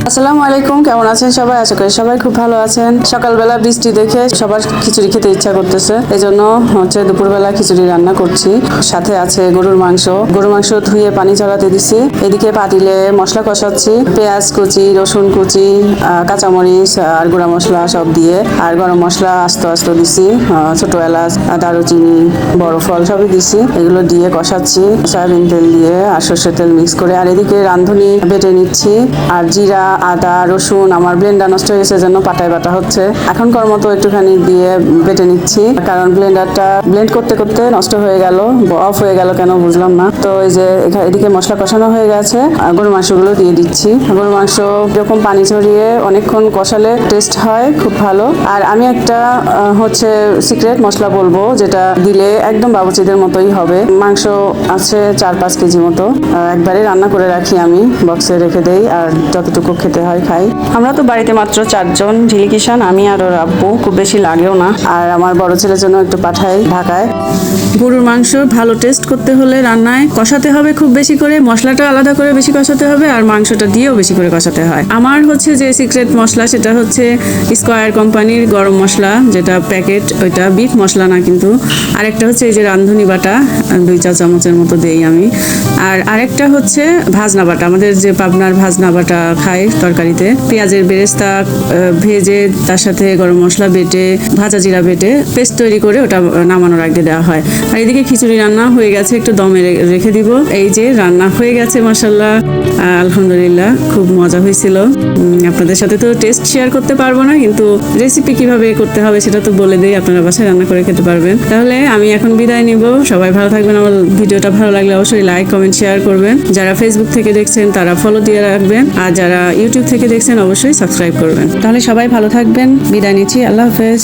আসসালামু আলাইকুম, কেমন আছেন সবাই? আশা করি সবাই খুব ভালো আছেন। সকালবেলা বৃষ্টি দেখে সবার খিচুড়ি খেতে ইচ্ছা করতেছে, এই জন্য দুপুরবেলা খিচুড়ি রান্না করছি। সাথে আছে গরুর মাংস ধুয়ে পানি ঝরাতে দিছি। এদিকে পাতিলে মশলা কষাচ্ছি, পেঁয়াজ কুচি, রসুন কুচি, কাঁচামরিচ আর গুঁড়া মশলা সব দিয়ে, আর গরম মশলা আস্তে আস্তে দিছি, ছোট এলাচ, দারুচিনি, বড় ফল সবই দিছি। এগুলো দিয়ে কষাচ্ছি সয়াবিন তেল দিয়ে আর সর্ষের তেল মিক্স করে। আর এদিকে রাঁধুনি বেটে নিচ্ছি, আর জিরা, আদা, রসুন আমার ব্লেন্ডার নষ্ট হয়ে গেছে, জন্য পাটায় বাটা হচ্ছে। এখনকার মতো একটুখানি দিয়ে বেটে নিচ্ছি, কারণ ব্লেন্ডারটা ব্লেন্ড করতে করতে নষ্ট হয়ে গেল, অফ হয়ে গেল কেন বুঝলাম না। তো এই যে এদিকে মশলা কষানো হয়ে গেছে, গরুর মাংসগুলো দিয়ে দিচ্ছি। গরুর মাংস এরকম পানি ঝরিয়ে অনেকক্ষণ কষালে টেস্ট হয় খুব ভালো। আর আমি একটা সিক্রেট মশলা বলবো, যেটা দিলে একদম বাবুচিদের মতোই হবে। মাংস আছে 4-5 কেজি মতো, একবারে রান্না করে রাখি, আমি বক্সে রেখে দেই, আর যতটুকু খেতে হয় খাই। আমরা তো বাড়িতে মাত্র 4 জন, ঝিলি কিষান, আমি আর ওর আব্বু, খুব বেশি লাগেও না। আর আমার বড় ছেলের জন্য একটু পাঠাই ঢাকায়। গরুর মাংস ভালো টেস্ট করতে হলে রান্নায় কষাতে হবে খুব বেশি করে, মশলাটা আলাদা করে বেশি কষাতে হবে, আর মাংসটা দিয়েও বেশি করে কষাতে হয়। আমার যে সিক্রেট মশলা, সেটা হচ্ছে স্কয়ার কোম্পানির গরম মশলা, যেটা প্যাকেট, ওইটা বিফ মশলা না কিন্তু। আরেকটা হচ্ছে এই যে রাঁধুনি বাটা, 2 চা চামচের মতো দেই আমি। আর আরেকটা হচ্ছে ভাজনা বাটা, আমাদের যে পাবনার ভাজনা বাটা খায় তরকারিতে, পেঁয়াজের বেরেস্তা ভেজে তার সাথে গরম মশলা বেটে, ভাজা জিরা বেটে পেস্ট তৈরি করে ওটা নামানোর আগে দেওয়া হয়। আর এদিকে খিচুড়ি রান্না হয়ে গেছে, একটু দমে রেখে দিব। এই যে রান্না হয়ে গেছে মাশাআল্লাহ, আলহামদুলিল্লাহ, খুব মজা হয়েছিল। আপনাদের সাথে তো টেস্ট শেয়ার করতে পারবো না, কিন্তু রেসিপি কিভাবে করতে হবে সেটা তো বলে দেই, আপনারা বাসায় রান্না করে খেতে পারবেন। তাহলে আমি এখন বিদায় নিব, সবাই ভালো থাকবেন। আমার ভিডিওটা ভালো লাগলে অবশ্যই লাইক, কমেন্ট, শেয়ার করবেন। যারা ফেসবুক থেকে দেখছেন তারা ফলো দিয়ে রাখবেন, আর যারা ইউটিউব থেকে দেখছেন অবশ্যই সাবস্ক্রাইব করবেন। তাহলে সবাই ভালো থাকবেন, বিদায় নিচ্ছি, আল্লাহ হাফেজ।